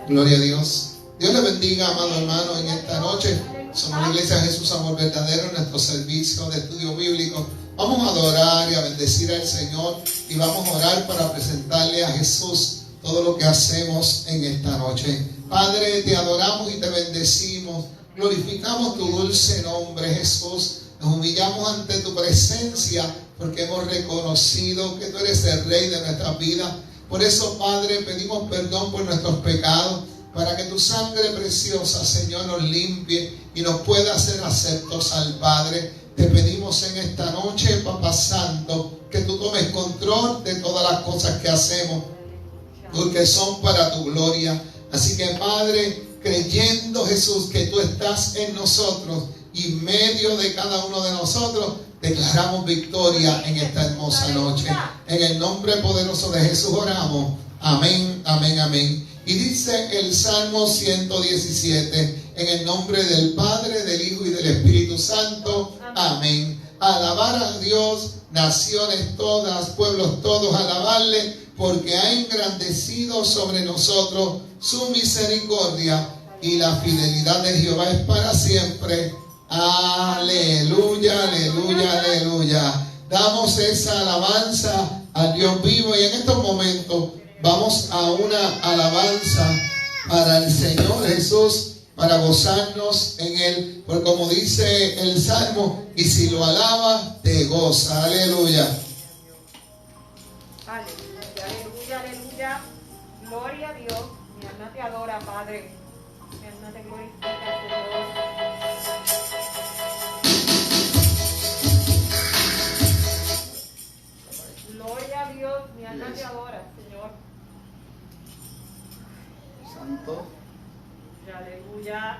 Gloria a Dios. Dios le bendiga, amado hermano, en esta noche. Somos la Iglesia Jesús Amor Verdadero en nuestro servicio de estudio bíblico. Vamos a adorar y a bendecir al Señor y vamos a orar para presentarle a Jesús todo lo que hacemos en esta noche. Padre, te adoramos y te bendecimos. Glorificamos tu dulce nombre, Jesús. Nos humillamos ante tu presencia porque hemos reconocido que tú eres el Rey de nuestras vidas. Por eso, Padre, pedimos perdón por nuestros pecados, para que tu sangre preciosa, Señor, nos limpie y nos pueda hacer aceptos al Padre. Te pedimos en esta noche, Papá Santo, que tú tomes control de todas las cosas que hacemos, porque son para tu gloria. Así que, Padre, creyendo, Jesús, que tú estás en nosotros y en medio de cada uno de nosotros, declaramos victoria en esta hermosa noche. En el nombre poderoso de Jesús oramos. Amén, amén, amén. Y dice el Salmo 117, en el nombre del Padre, del Hijo y del Espíritu Santo. Amén. Alabar a Dios, naciones todas, pueblos todos, alabarle, porque ha engrandecido sobre nosotros su misericordia, y la fidelidad de Jehová es para siempre. Aleluya, aleluya, aleluya. Damos esa alabanza al Dios vivo, y en estos momentos vamos a una alabanza para el Señor Jesús, para gozarnos en Él. Porque como dice el Salmo, y si lo alabas, te goza. Aleluya. Aleluya, aleluya, aleluya. Gloria a Dios. Mi alma te adora, Padre. Mi alma te glorifica, Señor. Gloria a Dios. Mi alma te adora, Señor. Santo. Aleluya.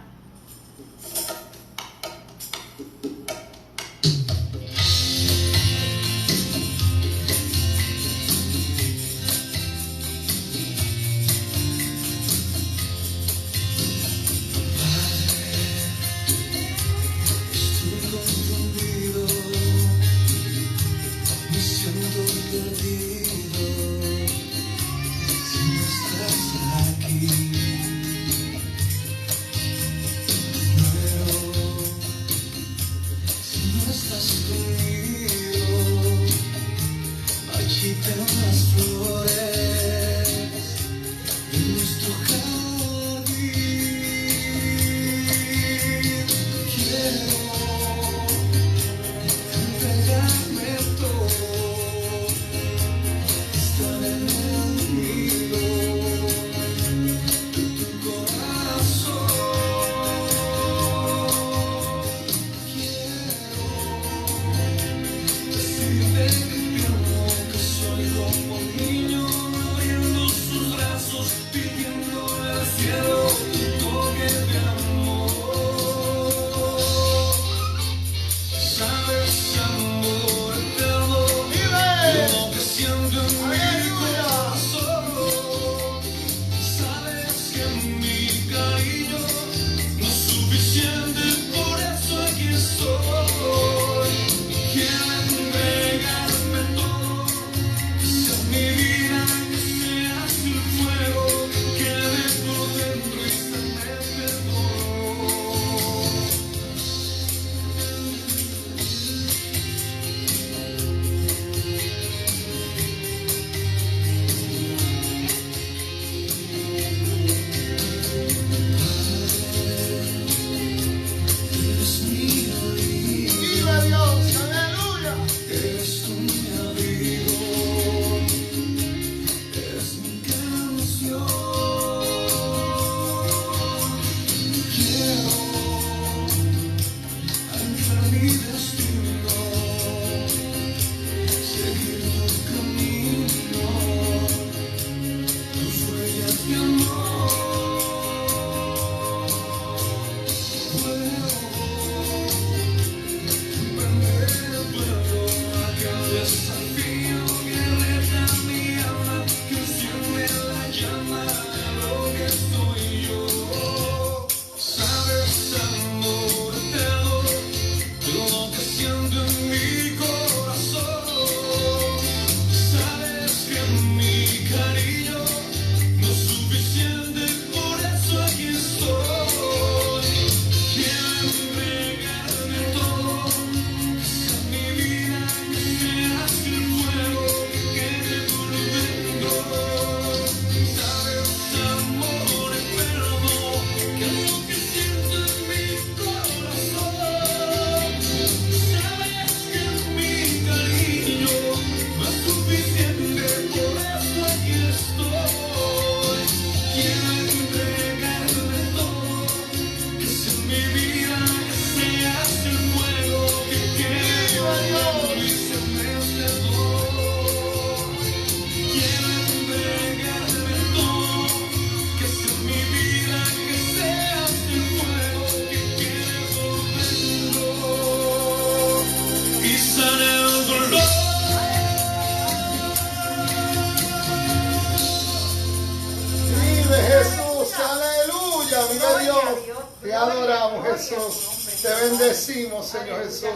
Te adoramos, Jesús. Te bendecimos, Señor Jesús.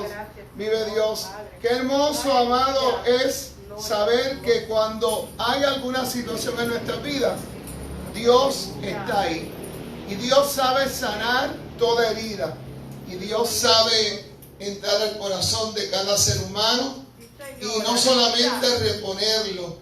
Vive Dios. Qué hermoso, amado, es saber que cuando hay alguna situación en nuestra vida, Dios está ahí. Y Dios sabe sanar toda herida. Y Dios sabe entrar al corazón de cada ser humano. Y no solamente reponerlo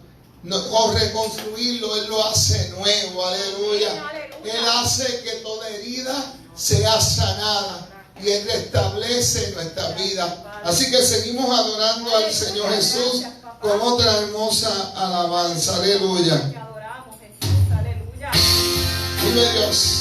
o reconstruirlo, Él lo hace nuevo. Aleluya. Él hace que toda herida sea sanada. Y Él restablece nuestra vida. Así que seguimos adorando al Señor Jesús con otra hermosa alabanza. Aleluya. Te adoramos, Jesús. Aleluya. Vive Dios.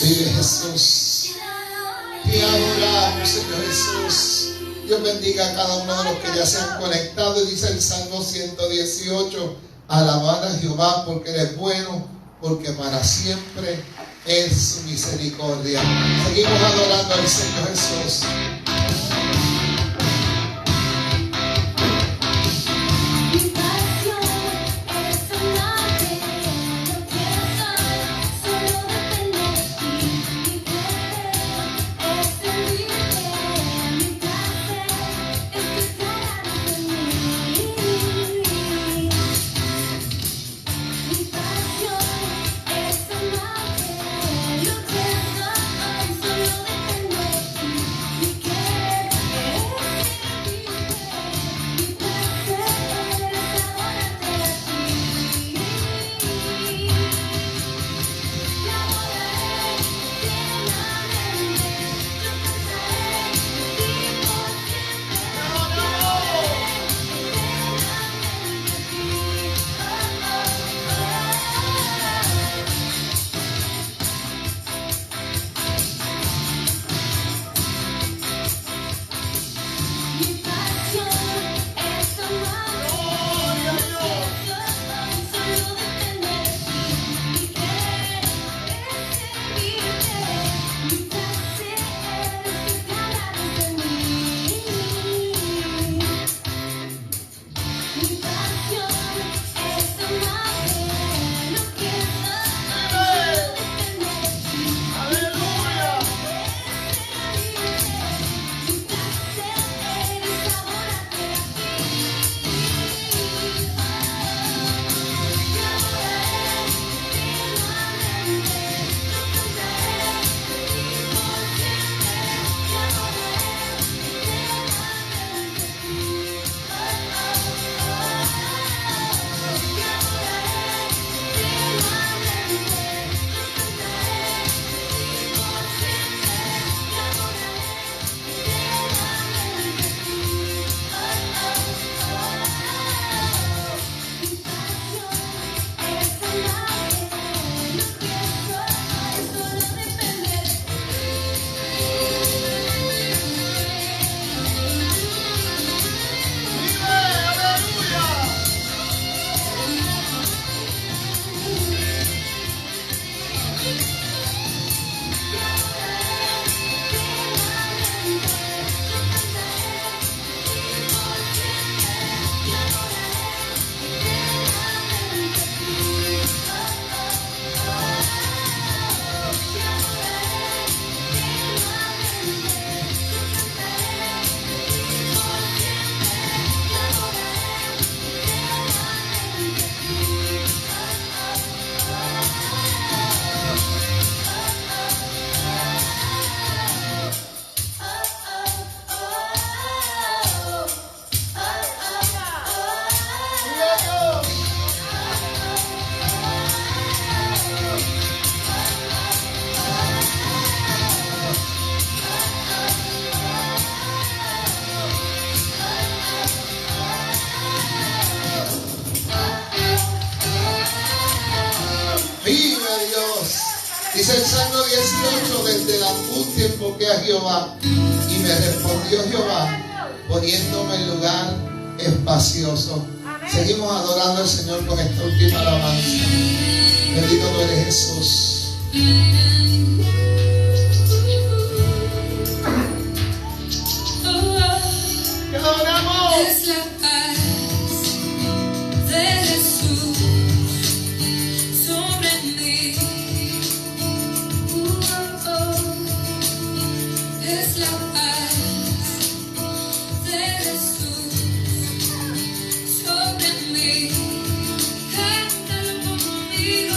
Vive Jesús. Te adoramos, Señor Jesús. Dios bendiga a cada uno de los que ya se han conectado. Y dice el Salmo 118: alabad a Jehová porque Él es bueno, porque para siempre es su misericordia. Seguimos adorando al Señor Jesús. Dice el Salmo 18, desde la angustia invoqué a Jehová y me respondió Jehová poniéndome en lugar espacioso. Seguimos adorando al Señor con esta última alabanza. Bendito tú eres, Jesús. ¡Te adoramos! Es la paz de Jesús sobre mí. Es la paz de Jesús sobre mí. Cántalo conmigo.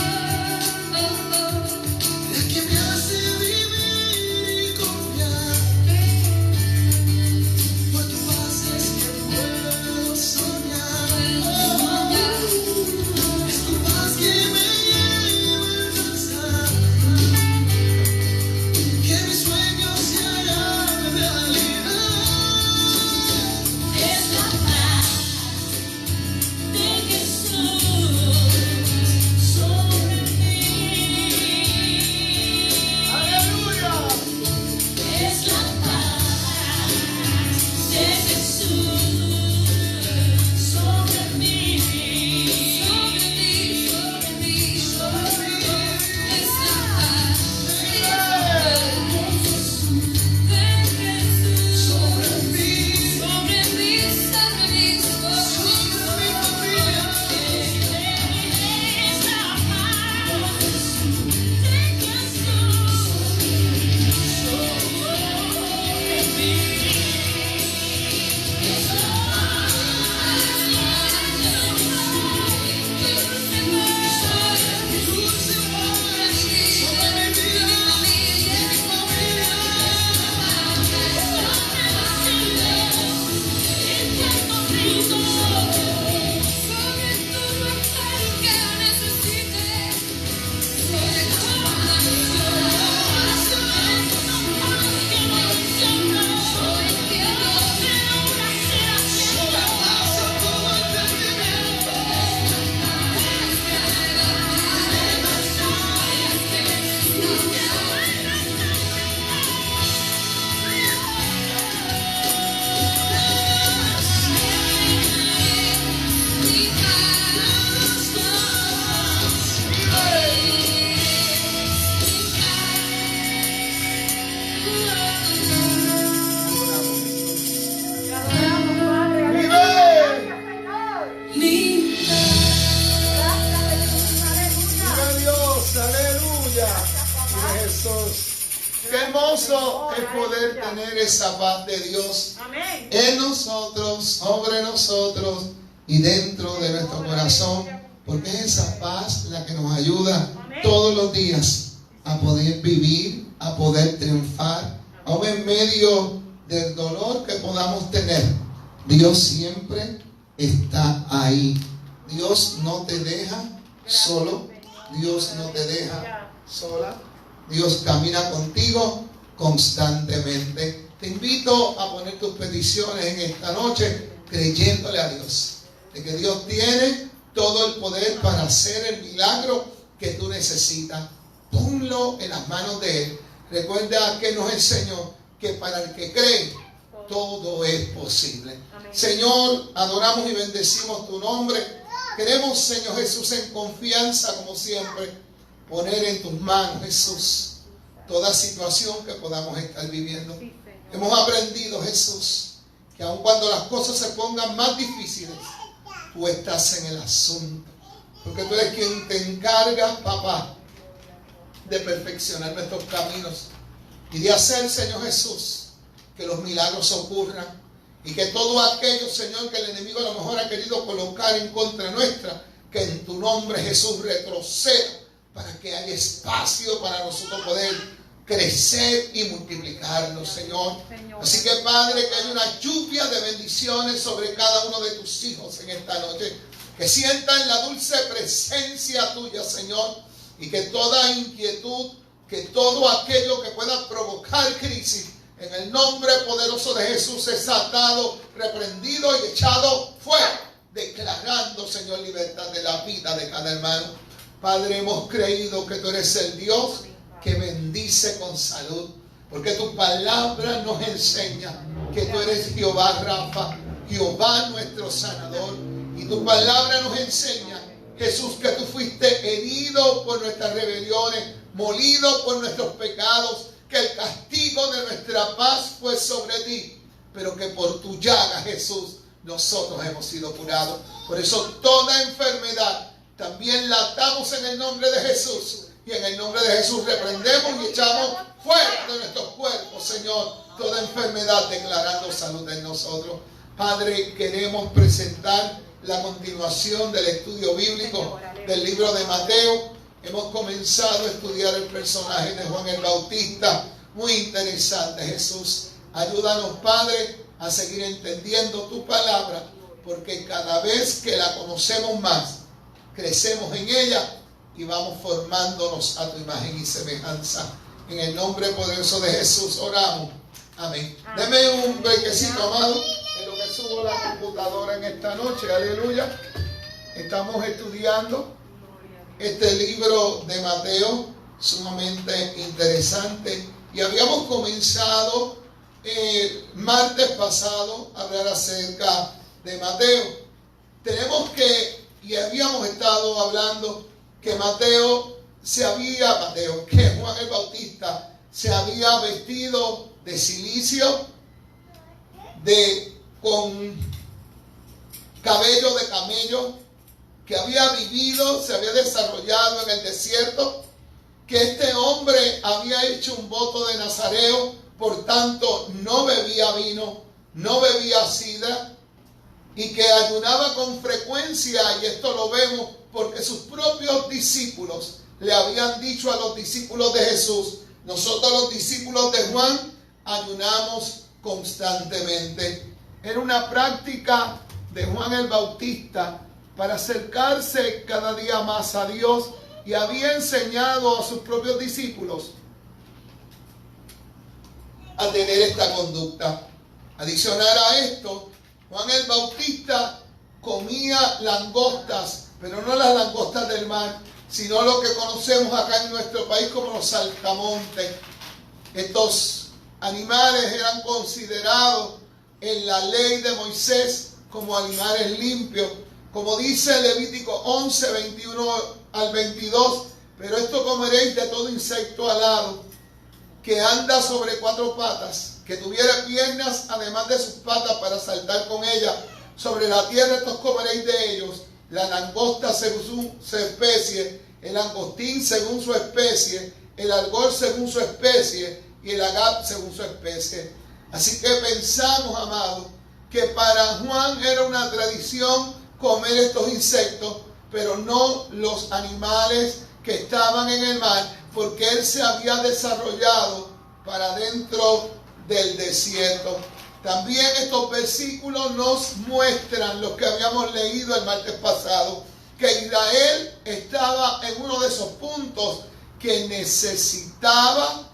aleluya. Mira Jesús. Qué hermoso es poder tener esa paz de Dios Amén. en nosotros, sobre nosotros y dentro de nuestro corazón, porque es esa paz la que nos ayuda todos los días a poder vivir, a poder triunfar, aún en medio del dolor que podamos tener. Dios siempre está ahí. Dios no te deja solo, Dios no te deja sola. Dios camina contigo constantemente. Te invito a poner tus peticiones en esta noche, creyéndole a Dios, de que Dios tiene todo el poder para hacer el milagro que tú necesitas. Ponlo en las manos de Él. Recuerda que nos enseñó que para el que cree, todo es posible. Amén. Señor, adoramos y bendecimos tu nombre. Queremos, Señor Jesús, en confianza, como siempre, poner en tus manos, Jesús, toda situación que podamos estar viviendo. Sí, Señor. Hemos aprendido, Jesús, que aun cuando las cosas se pongan más difíciles, tú estás en el asunto. Porque tú eres quien te encarga, papá, de perfeccionar nuestros caminos y de hacer, Señor Jesús, que los milagros ocurran y que todo aquello, Señor, que el enemigo a lo mejor ha querido colocar en contra nuestra, que en tu nombre, Jesús, retroceda, para que haya espacio para nosotros poder crecer y multiplicarnos, Señor. Así que, Padre, que haya una lluvia de bendiciones sobre cada uno de tus hijos en esta noche, que sientan la dulce presencia tuya, Señor, y que toda inquietud, que todo aquello que pueda provocar crisis, en el nombre poderoso de Jesús es atado, reprendido y echado fuera, declarando, Señor, libertad de la vida de cada hermano. Padre, hemos creído que tú eres el Dios que bendice con salud, porque tu palabra nos enseña que tú eres Jehová Rafa, Jehová nuestro sanador, y tu palabra nos enseña, Jesús, que tú fuiste herido por nuestras rebeliones, molido por nuestros pecados, que el castigo de nuestra paz fue sobre ti, pero que por tu llaga, Jesús, nosotros hemos sido curados. Por eso toda enfermedad también la atamos en el nombre de Jesús, y en el nombre de Jesús reprendemos y echamos fuera de nuestros cuerpos, Señor, toda enfermedad, declarando salud en nosotros. Padre, queremos presentar la continuación del estudio bíblico del libro de Mateo. Hemos comenzado a estudiar el personaje de Juan el Bautista. Muy interesante, Jesús. Ayúdanos, Padre, a seguir entendiendo tu palabra, porque cada vez que la conocemos más, crecemos en ella y vamos formándonos a tu imagen y semejanza. En el nombre poderoso de Jesús oramos. Amén. Deme un brequecito, amado, en lo que subo la computadora en esta noche. Aleluya. Estamos estudiando este libro de Mateo, sumamente interesante. Y habíamos comenzado martes pasado a hablar acerca de Mateo. Y habíamos estado hablando que que Juan el Bautista se había vestido de cilicio, con cabello de camello, que había vivido, se había desarrollado en el desierto, que este hombre había hecho un voto de nazareo, por tanto no bebía vino, no bebía sidra, y que ayunaba con frecuencia, y esto lo vemos porque sus propios discípulos le habían dicho a los discípulos de Jesús: nosotros los discípulos de Juan ayunamos constantemente. Era una práctica de Juan el Bautista para acercarse cada día más a Dios, y había enseñado a sus propios discípulos a tener esta conducta. Adicional a esto, Juan el Bautista comía langostas, pero no las langostas del mar, sino lo que conocemos acá en nuestro país como los saltamontes. Estos animales eran considerados en la ley de Moisés como animales limpios, como dice Levítico 11, 21 al 22, pero esto comeréis de todo insecto alado, que anda sobre 4 patas, que tuviera piernas además de sus patas para saltar con ellas. Sobre la tierra estos comeréis de ellos. La langosta, su especie, el langostín según su especie, el algor según su especie y el agap según su especie. Así que pensamos, amados, que para Juan era una tradición comer estos insectos, pero no los animales que estaban en el mar, porque él se había desarrollado para dentro del desierto. También estos versículos nos muestran lo que habíamos leído el martes pasado, que Israel estaba en uno de esos puntos que necesitaba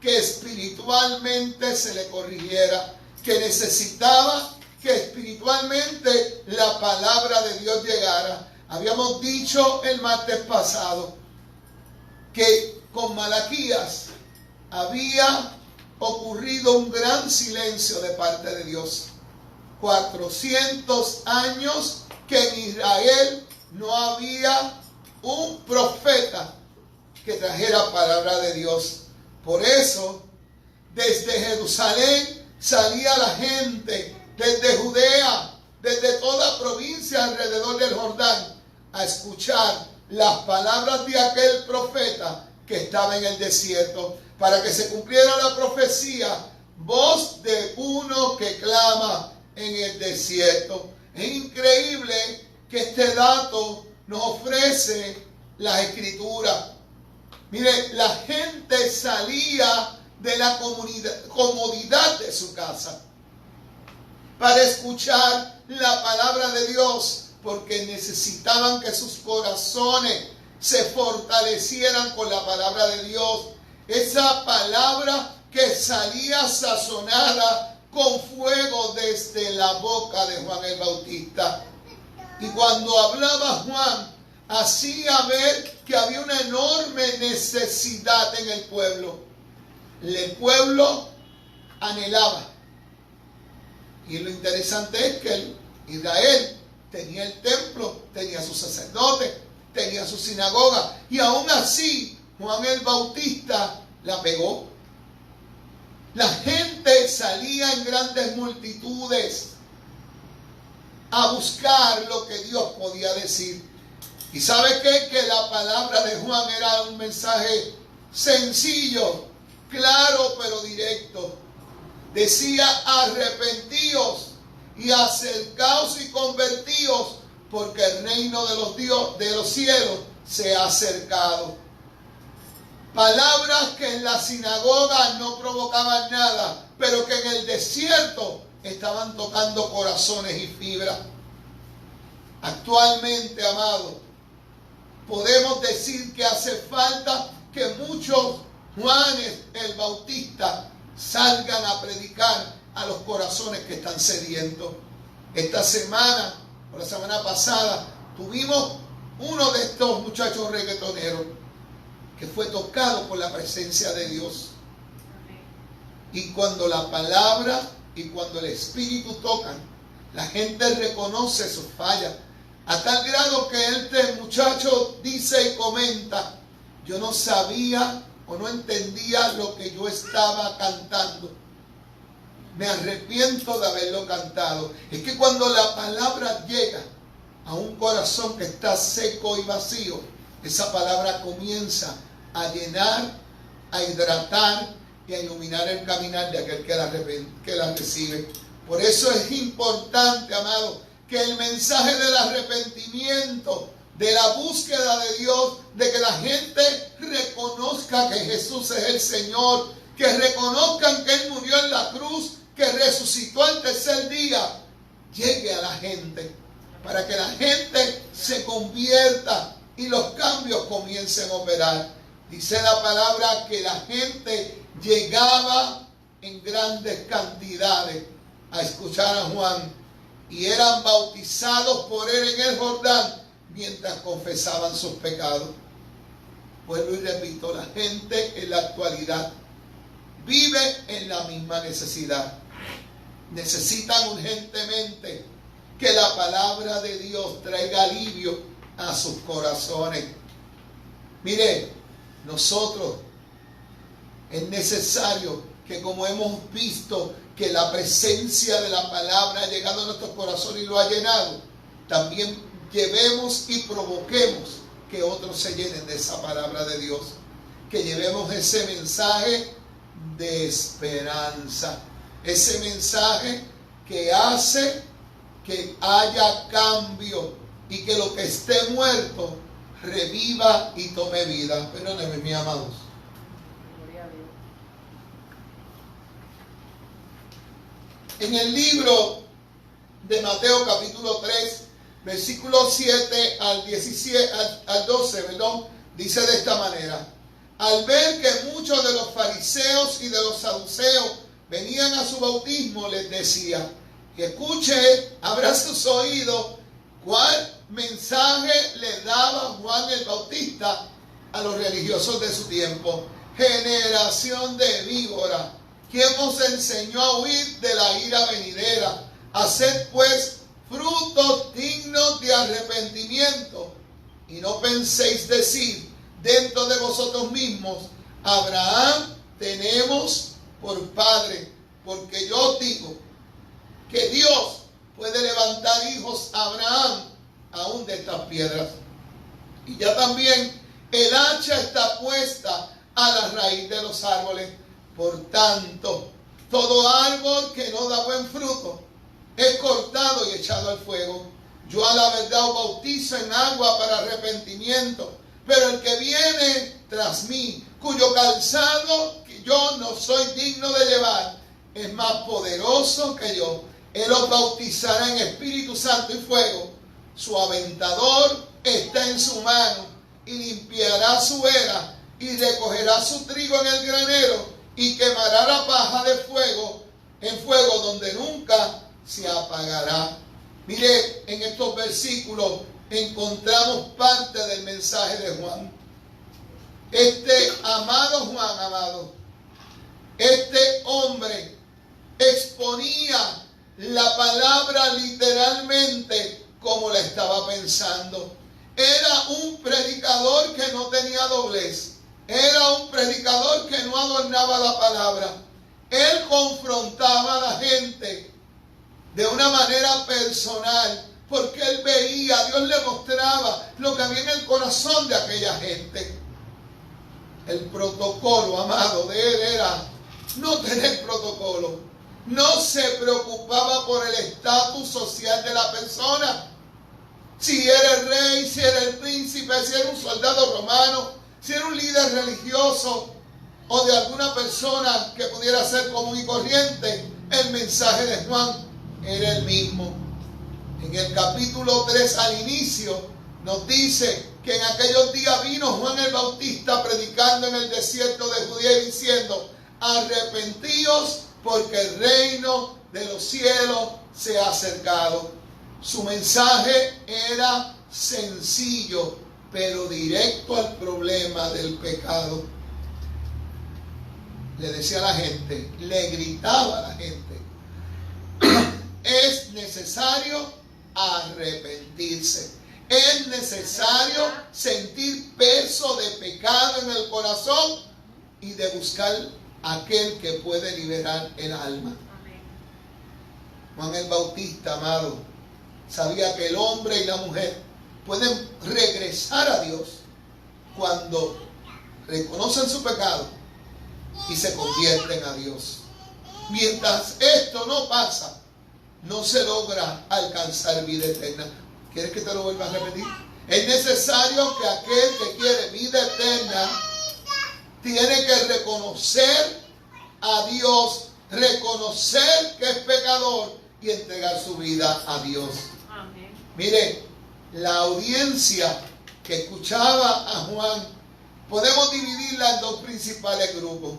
que espiritualmente se le corrigiera, que necesitaba que espiritualmente la palabra de Dios llegara. Habíamos dicho el martes pasado que con Malaquías había ocurrido un gran silencio de parte de Dios. 400 años que en Israel no había un profeta que trajera palabra de Dios. Por eso, desde Jerusalén salía la gente, desde Judea, desde toda provincia alrededor del Jordán, a escuchar las palabras de aquel profeta que estaba en el desierto, para que se cumpliera la profecía, voz de uno que clama en el desierto. Es increíble que este dato nos ofrece la Escritura. Mire, la gente salía de la comodidad de su casa para escuchar la palabra de Dios, porque necesitaban que sus corazones se fortalecieran con la palabra de Dios. Esa palabra que salía sazonada con fuego desde la boca de Juan el Bautista. Y cuando hablaba Juan, hacía ver que había una enorme necesidad en el pueblo. El pueblo anhelaba. Y lo interesante es que Israel tenía el templo, tenía sus sacerdotes, tenía su sinagoga, y aún así Juan el Bautista la pegó. La gente salía en grandes multitudes a buscar lo que Dios podía decir. ¿Y sabe qué? Que la palabra de Juan era un mensaje sencillo, claro pero directo. Decía: arrepentíos y acercaos y convertíos, porque el reino de los cielos se ha acercado. Palabras que en la sinagoga no provocaban nada, pero que en el desierto estaban tocando corazones y fibras. Actualmente, amados, podemos decir que hace falta que muchos Juanes el Bautista salgan a predicar a los corazones que están sedientos. Esta semana, o la semana pasada, tuvimos uno de estos muchachos reggaetoneros que fue tocado por la presencia de Dios. Y cuando la palabra y cuando el Espíritu tocan, la gente reconoce sus fallas, a tal grado que este muchacho dice y comenta: yo no sabía o no entendía lo que yo estaba cantando. Me arrepiento de haberlo cantado. Es que cuando la palabra llega a un corazón que está seco y vacío, esa palabra comienza a llenar, a hidratar y a iluminar el caminar de aquel que la recibe. Por eso es importante, amado, que el mensaje del arrepentimiento, de la búsqueda de Dios, de que la gente reconozca que Jesús es el Señor, que reconozcan que Él murió en la cruz, que resucitó al tercer día, llegue a la gente, para que la gente se convierta y los cambios comiencen a operar. Dice la palabra que la gente llegaba en grandes cantidades a escuchar a Juan y eran bautizados por él en el Jordán mientras confesaban sus pecados. Vuelvo y repito, la gente en la actualidad vive en la misma necesidad. Necesitan urgentemente que la palabra de Dios traiga alivio a sus corazones. Mire, nosotros es necesario que, como hemos visto que la presencia de la palabra ha llegado a nuestros corazones y lo ha llenado, también llevemos y provoquemos que otros se llenen de esa palabra de Dios. Que llevemos ese mensaje de esperanza. Ese mensaje que hace que haya cambio y que lo que esté muerto reviva y tome vida. Perdónenme, mis amados. Gloria a Dios. En el libro de Mateo capítulo 3, versículos 7 al 12, dice de esta manera: al ver que muchos de los fariseos y de los saduceos venían a su bautismo, les decía: que escuche, abra sus oídos, cuál mensaje le daba Juan el Bautista a los religiosos de su tiempo. Generación de víbora, ¿quién os enseñó a huir de la ira venidera? Haced pues frutos dignos de arrepentimiento, y no penséis decir dentro de vosotros mismos: Abraham tenemos por padre, porque yo os digo que Dios puede levantar hijos a Abraham aún de estas piedras. Y ya también el hacha está puesta a la raíz de los árboles. Por tanto, todo árbol que no da buen fruto es cortado y echado al fuego. Yo a la verdad os bautizo en agua para arrepentimiento, pero el que viene tras mí, cuyo calzado yo no soy digno de llevar, es más poderoso que yo. Él os bautizará en Espíritu Santo y fuego. Su aventador está en su mano, y limpiará su era, y recogerá su trigo en el granero, y quemará la paja de fuego en fuego donde nunca se apagará. Mire, en estos versículos encontramos parte del mensaje de Juan. Este hombre exponía la palabra literalmente como la estaba pensando. Era un predicador que no tenía doblez. Era un predicador que no adornaba la palabra. Él confrontaba a la gente de una manera personal, porque él veía, Dios le mostraba lo que había en el corazón de aquella gente. El protocolo, amado, de él era no tener protocolo. No se preocupaba por el estatus social de la persona. Si era el rey, si era el príncipe, si era un soldado romano, si era un líder religioso o de alguna persona que pudiera ser común y corriente, el mensaje de Juan era el mismo. En el capítulo 3 al inicio nos dice que en aquellos días vino Juan el Bautista predicando en el desierto de Judea y diciendo: arrepentíos, porque el reino de los cielos se ha acercado. Su mensaje era sencillo, pero directo al problema del pecado. Le decía a la gente, le gritaba a la gente: es necesario arrepentirse. Es necesario sentir peso de pecado en el corazón y de buscar aquel que puede liberar el alma. Amén. Juan el Bautista, amado, sabía que el hombre y la mujer pueden regresar a Dios cuando reconocen su pecado y se convierten a Dios. Mientras esto no pasa, no se logra alcanzar vida eterna. ¿Quieres que te lo vuelva a repetir? Es necesario que aquel que quiere vida eterna tiene que reconocer a Dios, reconocer que es pecador y entregar su vida a Dios. Amén. Mire, la audiencia que escuchaba a Juan, podemos dividirla en dos principales grupos.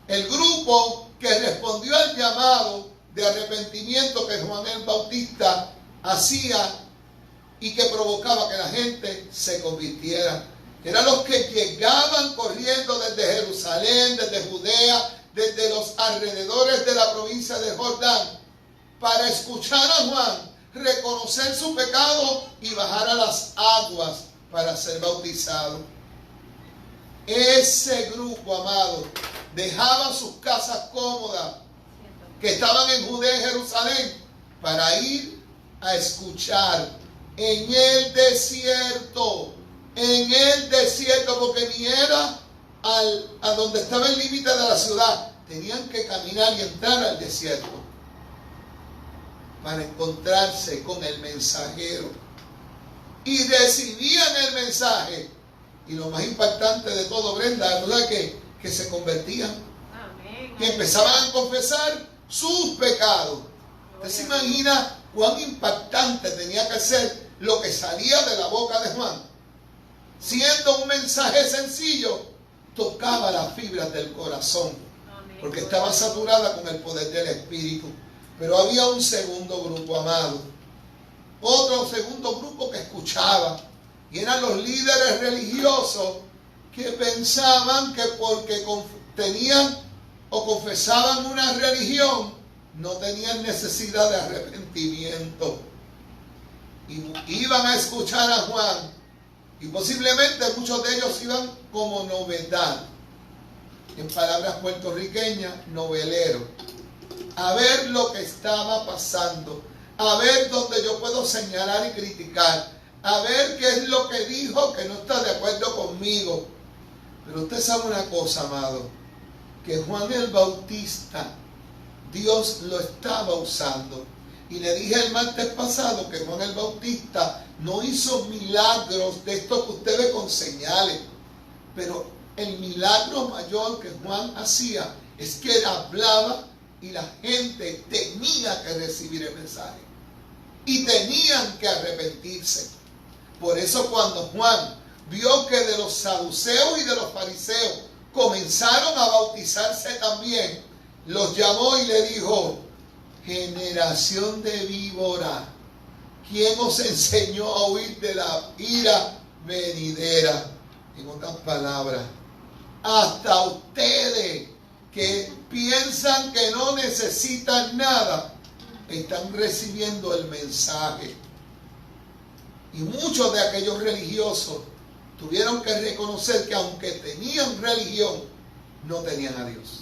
El grupo que respondió al llamado de arrepentimiento que Juan el Bautista hacía y que provocaba que la gente se convirtiera. Eran los que llegaban corriendo desde Jerusalén, desde Judea, desde los alrededores de la provincia de Jordán, para escuchar a Juan, reconocer su pecado y bajar a las aguas para ser bautizado. Ese grupo, amado, dejaba sus casas cómodas que estaban en Judea y Jerusalén para ir a escuchar en el desierto en el desierto, porque ni era a donde estaba el límite de la ciudad. Tenían que caminar y entrar al desierto para encontrarse con el mensajero. Y recibían el mensaje. Y lo más impactante de todo, Brenda, ¿verdad? Que se convertían. Amén. Que empezaban a confesar sus pecados. ¿Usted se imagina cuán impactante tenía que ser lo que salía de la boca de Juan? Siendo un mensaje sencillo, tocaba las fibras del corazón, porque estaba saturada con el poder del Espíritu. Pero había un segundo grupo, amado. Otro segundo grupo que escuchaba. Y eran los líderes religiosos que pensaban que porque tenían o confesaban una religión, no tenían necesidad de arrepentimiento. Y iban a escuchar a Juan. Y posiblemente muchos de ellos iban como novedad. En palabras puertorriqueñas, novelero. A ver lo que estaba pasando. A ver dónde yo puedo señalar y criticar. A ver qué es lo que dijo que no está de acuerdo conmigo. Pero usted sabe una cosa, amado. Que Juan el Bautista, Dios lo estaba usando. Y le dije el martes pasado que Juan el Bautista no hizo milagros de estos que usted ve con señales. Pero el milagro mayor que Juan hacía es que él hablaba y la gente tenía que recibir el mensaje. Y tenían que arrepentirse. Por eso cuando Juan vio que de los saduceos y de los fariseos comenzaron a bautizarse también, los llamó y le dijo: generación de víbora, ¿quién os enseñó a huir de la ira venidera? En otras palabras, hasta ustedes que piensan que no necesitan nada, están recibiendo el mensaje. Y muchos de aquellos religiosos tuvieron que reconocer que aunque tenían religión, no tenían a Dios.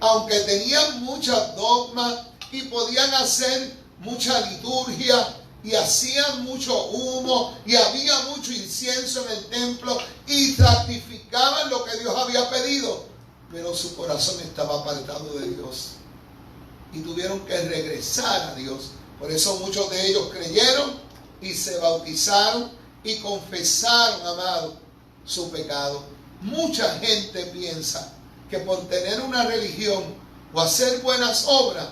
Aunque tenían muchas dogmas y podían hacer mucha liturgia y hacían mucho humo y había mucho incienso en el templo y santificaban lo que Dios había pedido, pero su corazón estaba apartado de Dios y tuvieron que regresar a Dios. Por eso muchos de ellos creyeron y se bautizaron y confesaron, amado, su pecado. Mucha gente piensa que por tener una religión o hacer buenas obras,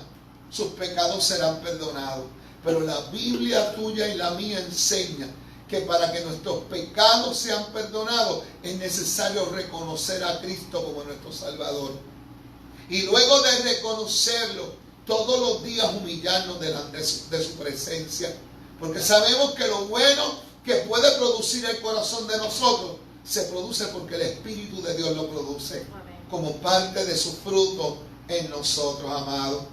sus pecados serán perdonados. Pero la Biblia tuya y la mía enseña que para que nuestros pecados sean perdonados es necesario reconocer a Cristo como nuestro Salvador. Y luego de reconocerlo, todos los días humillarnos delante de su presencia. Porque sabemos que lo bueno que puede producir el corazón de nosotros se produce porque el Espíritu de Dios lo produce. Amén. Como parte de su fruto en nosotros, amados.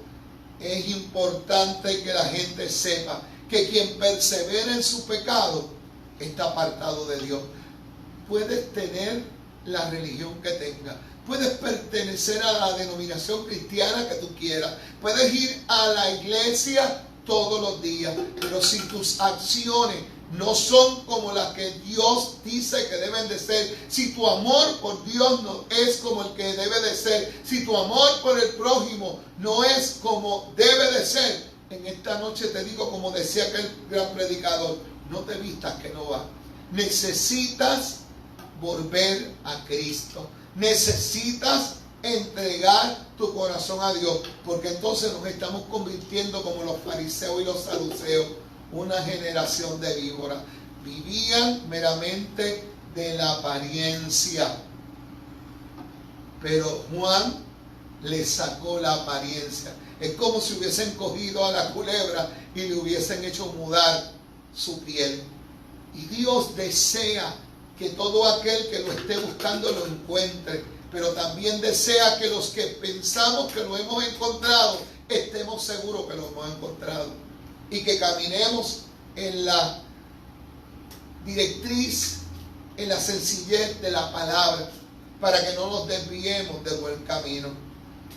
Es importante que la gente sepa que quien persevera en su pecado está apartado de Dios. Puedes tener la religión que tengas. Puedes pertenecer a la denominación cristiana que tú quieras. Puedes ir a la iglesia todos los días, pero si tus acciones no son como las que Dios dice que deben de ser, si tu amor por Dios no es como el que debe de ser, si tu amor por el prójimo no es como debe de ser, en esta noche te digo, como decía aquel gran predicador, no te vistas que no va. Necesitas volver a Cristo. Necesitas entregar tu corazón a Dios, porque entonces nos estamos convirtiendo como los fariseos y los saduceos, una generación de víboras. Vivían meramente de la apariencia, pero Juan le sacó la apariencia. Es como si hubiesen cogido a la culebra y le hubiesen hecho mudar su piel. Y Dios desea que todo aquel que lo esté buscando lo encuentre, pero también desea que los que pensamos que lo hemos encontrado, estemos seguros que lo hemos encontrado. Y que caminemos en la directriz, en la sencillez de la palabra, para que no nos desviemos del buen camino.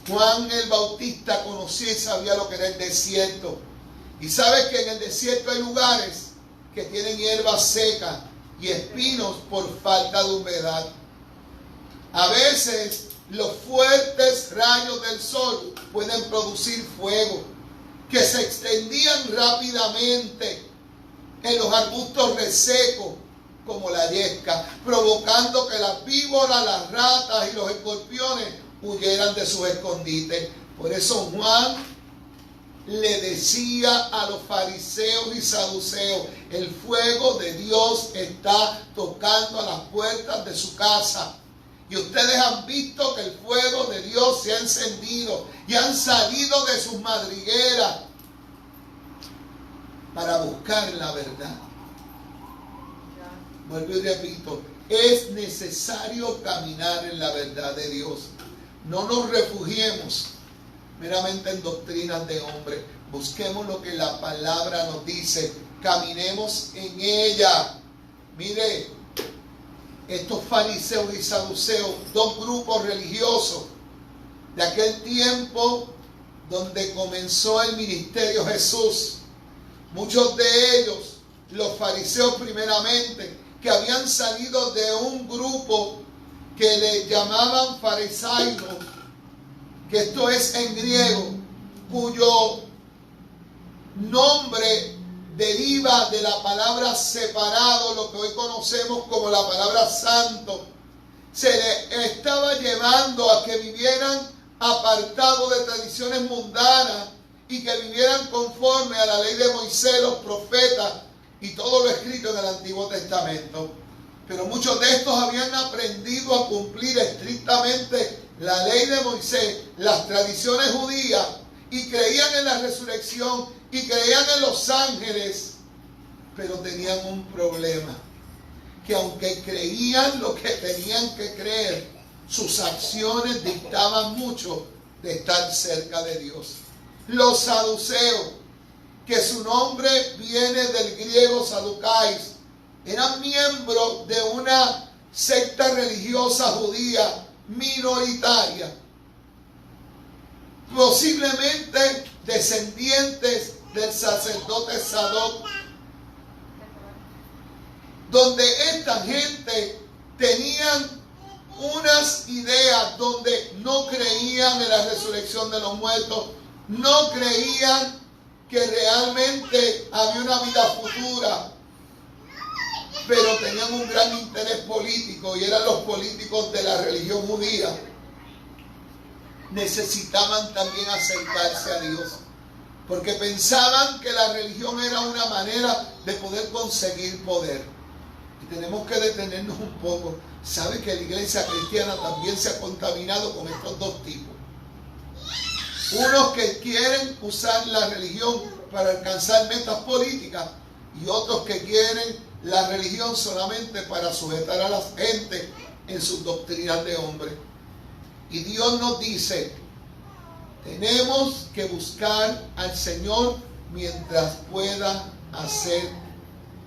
Juan el Bautista conocía y sabía lo que era el desierto. Y sabes que en el desierto hay lugares que tienen hierbas secas y espinos por falta de humedad. A veces los fuertes rayos del sol pueden producir fuego que se extendían rápidamente en los arbustos resecos como la yesca, provocando que las víboras, las ratas y los escorpiones huyeran de sus escondites. Por eso Juan le decía a los fariseos y saduceos: el fuego de Dios está tocando a las puertas de su casa. Y ustedes han visto que el fuego de Dios se ha encendido y han salido de sus madrigueras para buscar la verdad. Vuelvo y repito, es necesario caminar en la verdad de Dios. No nos refugiemos meramente en doctrinas de hombre. Busquemos lo que la palabra nos dice. Caminemos en ella. Mire, estos fariseos y saduceos, dos grupos religiosos de aquel tiempo donde comenzó el ministerio Jesús. Muchos de ellos, los fariseos primeramente, que habían salido de un grupo que le llamaban farisaicos, que esto es en griego, cuyo nombre deriva de la palabra separado, lo que hoy conocemos como la palabra santo. Se le estaba llevando a que vivieran apartados de tradiciones mundanas y que vivieran conforme a la ley de Moisés, los profetas y todo lo escrito en el Antiguo Testamento. Pero muchos de estos habían aprendido a cumplir estrictamente la ley de Moisés, las tradiciones judías, y creían en la resurrección y creían en los ángeles, pero tenían un problema, que aunque creían lo que tenían que creer, sus acciones dictaban mucho de estar cerca de Dios. Los saduceos, que su nombre viene del griego saducais, eran miembros de una secta religiosa judía minoritaria, posiblemente descendientes del sacerdote Sadoc, donde esta gente tenían unas ideas donde no creían en la resurrección de los muertos, no creían que realmente había una vida futura, pero tenían un gran interés político, y eran los políticos de la religión judía. Necesitaban también acercarse a Dios, porque pensaban que la religión era una manera de poder conseguir poder. Y tenemos que detenernos un poco. ¿Sabe que la iglesia cristiana también se ha contaminado con estos dos tipos? Unos que quieren usar la religión para alcanzar metas políticas, y otros que quieren la religión solamente para sujetar a la gente en sus doctrinas de hombre. Y Dios nos dice: tenemos que buscar al Señor mientras pueda ser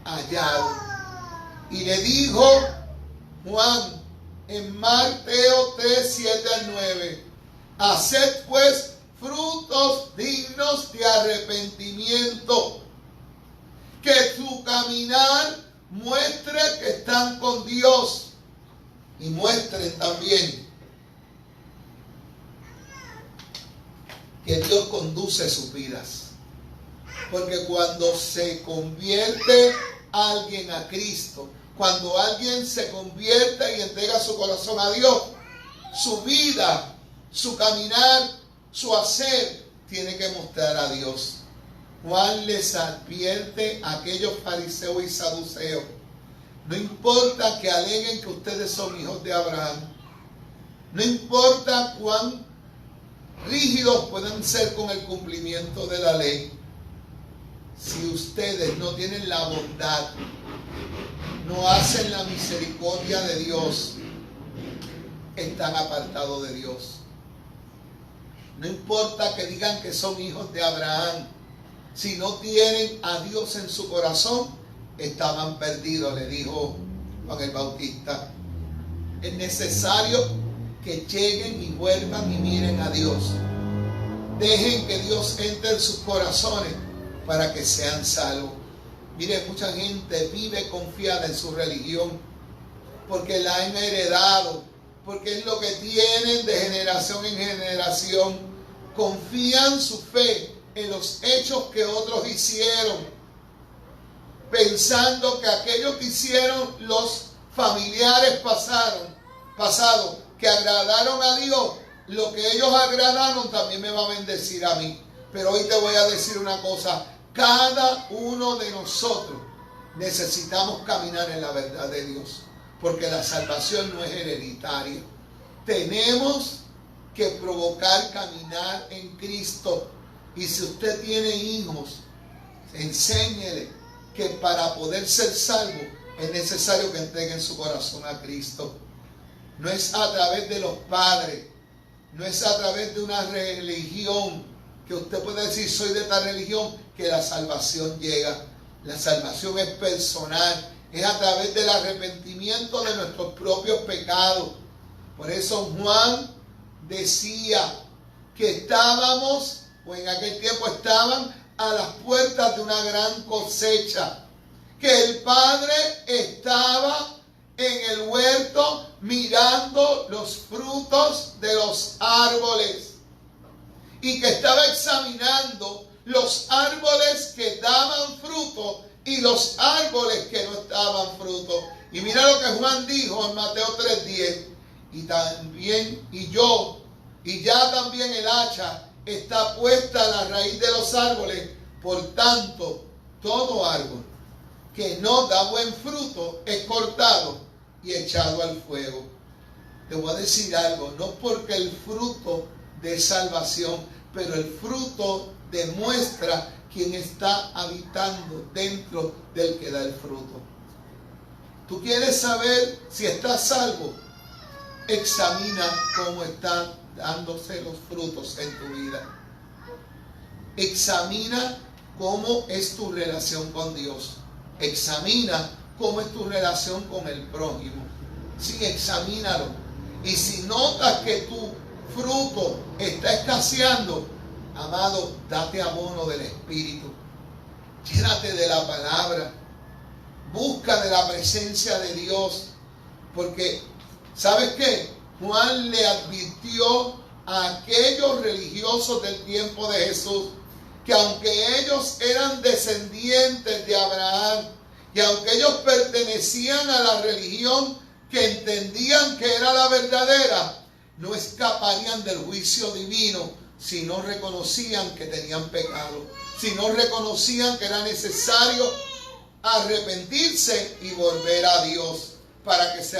hallado. Y le dijo Juan en Mateo 3, 7 al 9: haced pues frutos dignos de arrepentimiento, que su caminar muestre que están con Dios, y muestren también que Dios conduce sus vidas. Porque cuando se convierte alguien a Cristo, cuando alguien se convierte y entrega su corazón a Dios, su vida, su caminar, su hacer tiene que mostrar a Dios. Juan les advierte a aquellos fariseos y saduceos: no importa que aleguen que ustedes son hijos de Abraham, no importa cuán rígidos puedan ser con el cumplimiento de la ley, si ustedes no tienen la bondad, no hacen la misericordia de Dios, están apartados de Dios. No importa que digan que son hijos de Abraham, si no tienen a Dios en su corazón, estaban perdidos, le dijo Juan el Bautista. Es necesario que lleguen y vuelvan y miren a Dios. Dejen que Dios entre en sus corazones para que sean salvos. Mire, mucha gente vive confiada en su religión porque la han heredado, porque es lo que tienen de generación en generación. Confían su fe en los hechos que otros hicieron, pensando que aquello que hicieron los familiares pasados, que agradaron a Dios, lo que ellos agradaron también me va a bendecir a mí. Pero hoy te voy a decir una cosa: cada uno de nosotros necesitamos caminar en la verdad de Dios, porque la salvación no es hereditaria. Tenemos que provocar caminar en Cristo. Y si usted tiene hijos, enséñele que para poder ser salvo es necesario que entreguen su corazón a Cristo. No es a través de los padres, no es a través de una religión que usted puede decir soy de tal religión que la salvación llega. La salvación es personal, es a través del arrepentimiento de nuestros propios pecados. Por eso Juan decía que estábamos, o en aquel tiempo estaban, a las puertas de una gran cosecha, que el Padre estaba en el huerto mirando los frutos de los árboles y que estaba examinando los árboles que daban fruto y los árboles que no daban fruto. Y mira lo que Juan dijo en Mateo 3:10: y ya también el hacha está puesta a la raíz de los árboles. Por tanto, todo árbol que no da buen fruto es cortado y echado al fuego. Te voy a decir algo: no porque el fruto de salvación, pero el fruto demuestra quién está habitando dentro del que da el fruto. ¿Tú quieres saber si estás salvo? Examina cómo están dándose los frutos en tu vida. Examina cómo es tu relación con Dios. Examina cómo es tu relación con el prójimo. Sí, examínalo. Y si notas que tu fruto está escaseando, amado, date abono del Espíritu. Llénate de la palabra. Busca de la presencia de Dios. Porque, ¿sabes qué? Juan le advirtió a aquellos religiosos del tiempo de Jesús que aunque ellos eran descendientes de Abraham y aunque ellos pertenecían a la religión que entendían que era la verdadera, no escaparían del juicio divino si no reconocían que tenían pecado, si no reconocían que era necesario arrepentirse y volver a Dios para que se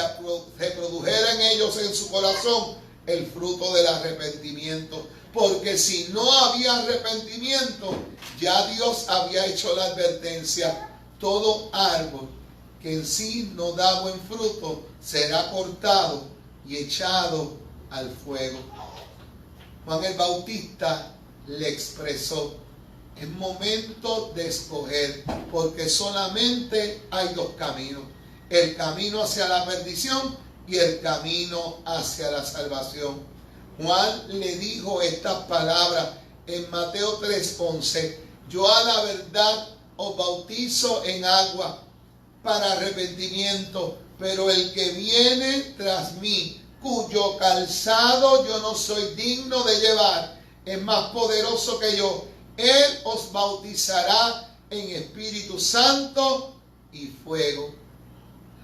produjera en ellos, en su corazón, el fruto del arrepentimiento. Porque si no había arrepentimiento, ya Dios había hecho la advertencia: todo árbol que en sí no da buen fruto será cortado y echado al fuego. Juan el Bautista le expresó: es momento de escoger, porque solamente hay dos caminos: el camino hacia la perdición y el camino hacia la salvación. Juan le dijo estas palabras en Mateo 3:11: yo a la verdad os bautizo en agua para arrepentimiento, pero el que viene tras mí, cuyo calzado yo no soy digno de llevar, es más poderoso que yo. Él os bautizará en Espíritu Santo y fuego.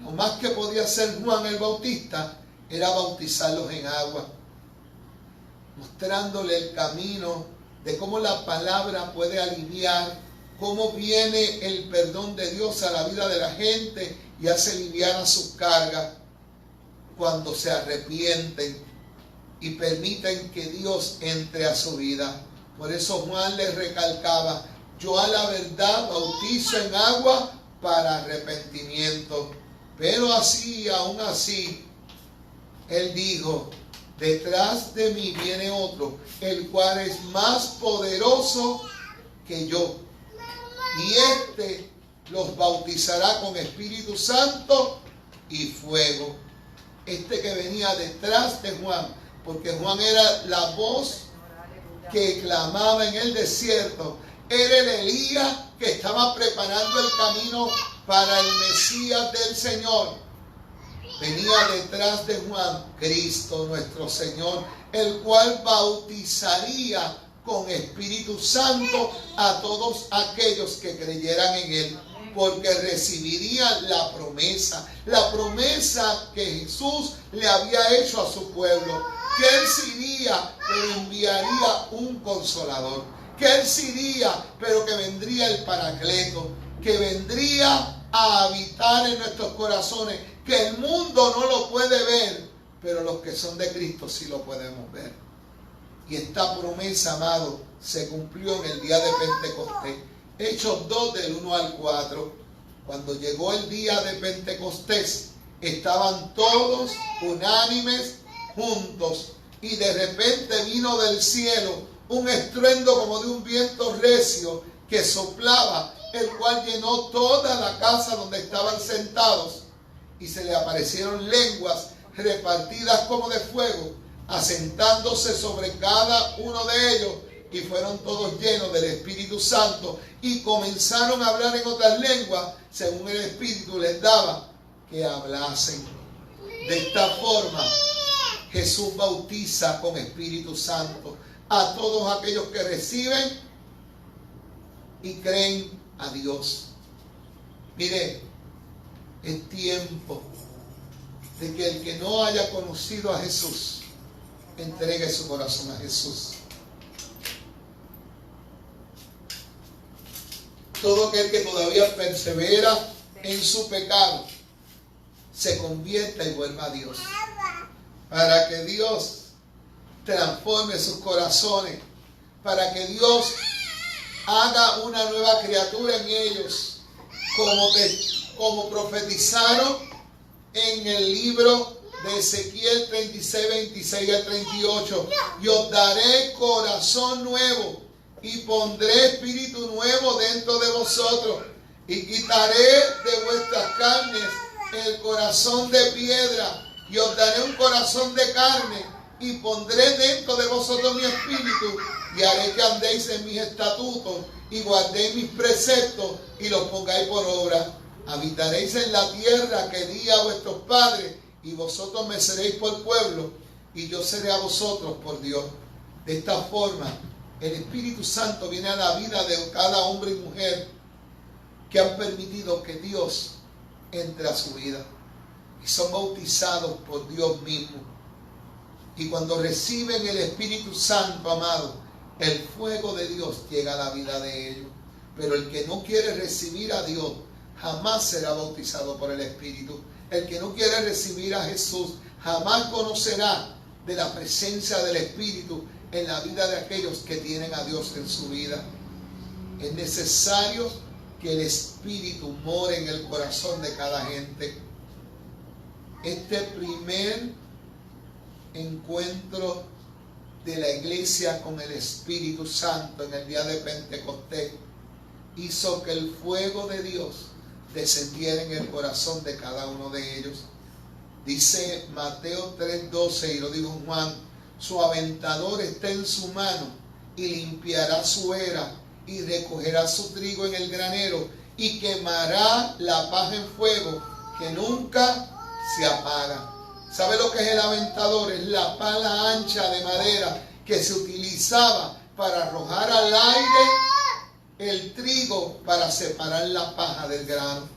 Lo más que podía hacer Juan el Bautista era bautizarlos en agua, mostrándole el camino de cómo la palabra puede aliviar, cómo viene el perdón de Dios a la vida de la gente y hace liviana sus cargas cuando se arrepienten y permiten que Dios entre a su vida. Por eso Juan le recalcaba: yo a la verdad bautizo en agua para arrepentimiento. Pero así, aún así, él dijo: detrás de mí viene otro, el cual es más poderoso que yo. Y este los bautizará con Espíritu Santo y fuego. Este que venía detrás de Juan, porque Juan era la voz que clamaba en el desierto, era el Elías que estaba preparando el camino para el Mesías del Señor. Venía detrás de Juan Cristo nuestro Señor, el cual bautizaría con Espíritu Santo a todos aquellos que creyeran en Él, porque recibirían la promesa que Jesús le había hecho a su pueblo, que Él se iría, pero enviaría un consolador, que Él se iría, pero que vendría el Paracleto, que vendría a habitar en nuestros corazones, que el mundo no lo puede ver, pero los que son de Cristo sí lo podemos ver. Y esta promesa, amado, se cumplió en el día de Pentecostés. Hechos 2 del 1 al 4. Cuando llegó el día de Pentecostés, estaban todos unánimes juntos, y de repente vino del cielo un estruendo como de un viento recio que soplaba, el cual llenó toda la casa donde estaban sentados, y se le aparecieron lenguas repartidas como de fuego, asentándose sobre cada uno de ellos, y fueron todos llenos del Espíritu Santo, y comenzaron a hablar en otras lenguas según el Espíritu les daba que hablasen. De esta forma Jesús bautiza con Espíritu Santo a todos aquellos que reciben y creen a Dios. Mire, es tiempo de que el que no haya conocido a Jesús entregue su corazón a Jesús. Todo aquel que todavía persevera en su pecado se convierta y vuelva a Dios, para que Dios transforme sus corazones, para que Dios haga una nueva criatura en ellos, como profetizaron en el libro de Ezequiel 36, 26 al 38. Y os daré corazón nuevo, y pondré espíritu nuevo dentro de vosotros, y quitaré de vuestras carnes el corazón de piedra, y os daré un corazón de carne, y pondré dentro de vosotros mi espíritu, y haré que andéis en mis estatutos, y guardéis mis preceptos, y los pongáis por obra. Habitaréis en la tierra que di a vuestros padres, y vosotros me seréis por pueblo, y yo seré a vosotros por Dios. De esta forma, el Espíritu Santo viene a la vida de cada hombre y mujer que han permitido que Dios entre a su vida, y son bautizados por Dios mismo. Y cuando reciben el Espíritu Santo, amado, el fuego de Dios llega a la vida de ellos. Pero el que no quiere recibir a Dios jamás será bautizado por el Espíritu. El que no quiere recibir a Jesús jamás conocerá de la presencia del Espíritu en la vida de aquellos que tienen a Dios en su vida. Es necesario que el Espíritu more en el corazón de cada gente. Este primer encuentro de la iglesia con el Espíritu Santo en el día de Pentecostés hizo que el fuego de Dios descendiera en el corazón de cada uno de ellos. Dice Mateo 3:12, y lo dijo Juan: su aventador está en su mano, y limpiará su era, y recogerá su trigo en el granero, y quemará la paja en fuego, que nunca se apaga. ¿Sabe lo que es el aventador? Es la pala ancha de madera que se utilizaba para arrojar al aire el trigo para separar la paja del grano.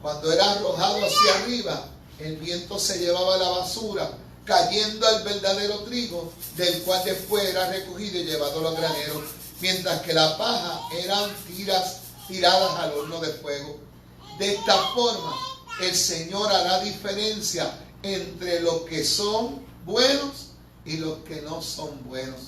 Cuando era arrojado hacia arriba, el viento se llevaba la basura, cayendo al verdadero trigo, del cual después era recogido y llevado a los graneros, mientras que la paja eran tiradas al horno de fuego. De esta forma, el Señor hará diferencia entre los que son buenos y los que no son buenos.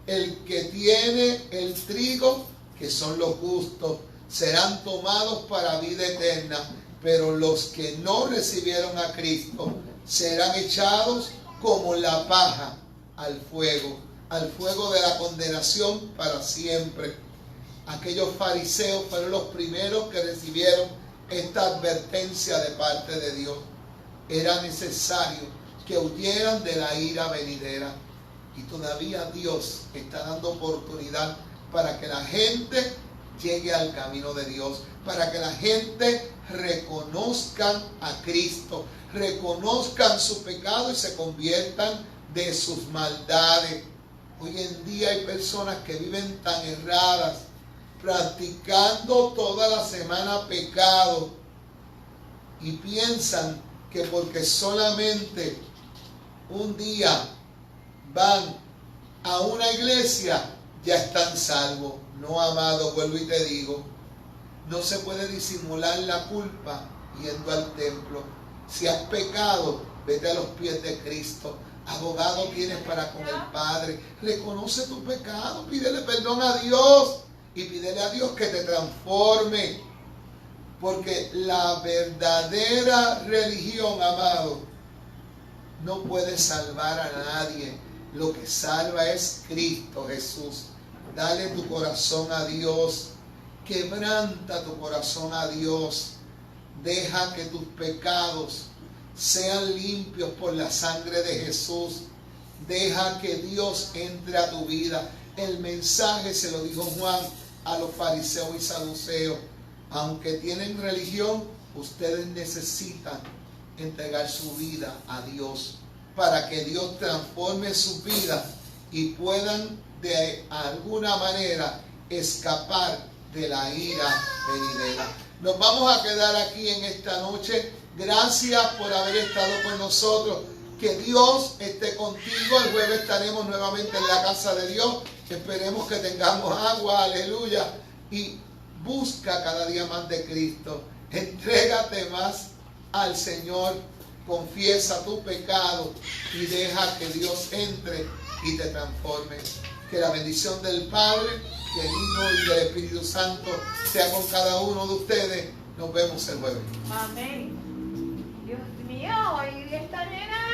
El que tiene el trigo, que son los justos, serán tomados para vida eterna, pero los que no recibieron a Cristo serán echados como la paja al fuego de la condenación para siempre. Aquellos fariseos fueron los primeros que recibieron esta advertencia de parte de Dios. Era necesario que huyeran de la ira venidera, y todavía Dios está dando oportunidad para que la gente llegue al camino de Dios, para que la gente reconozcan a Cristo, reconozcan su pecado y se conviertan de sus maldades. Hoy en día hay personas que viven tan erradas, practicando toda la semana pecado, y piensan que porque solamente un día van a una iglesia ya están salvos. No, amado, vuelvo y te digo, no se puede disimular la culpa yendo al templo. Si has pecado, vete a los pies de Cristo. Abogado tienes para con el Padre. Reconoce tu pecado, pídele perdón a Dios y pídele a Dios que te transforme. Porque la verdadera religión, amado, no puede salvar a nadie. Lo que salva es Cristo Jesús. Dale tu corazón a Dios. Quebranta tu corazón a Dios. Deja que tus pecados sean limpios por la sangre de Jesús. Deja que Dios entre a tu vida. El mensaje se lo dijo Juan a los fariseos y saduceos. Aunque tienen religión, ustedes necesitan entregar su vida a Dios para que Dios transforme su vida y puedan de alguna manera escapar de la ira venidera. Nos vamos a quedar aquí en esta noche. Gracias por haber estado con nosotros. Que Dios esté contigo. El jueves estaremos nuevamente en la casa de Dios. Esperemos que tengamos agua, aleluya. Y busca cada día más de Cristo. Entrégate más al Señor. Confiesa tu pecado y deja que Dios entre y te transforme. Que la bendición del Padre, del Hijo y del Espíritu Santo sea con cada uno de ustedes. Nos vemos el jueves. Amén. Dios mío, hoy está llena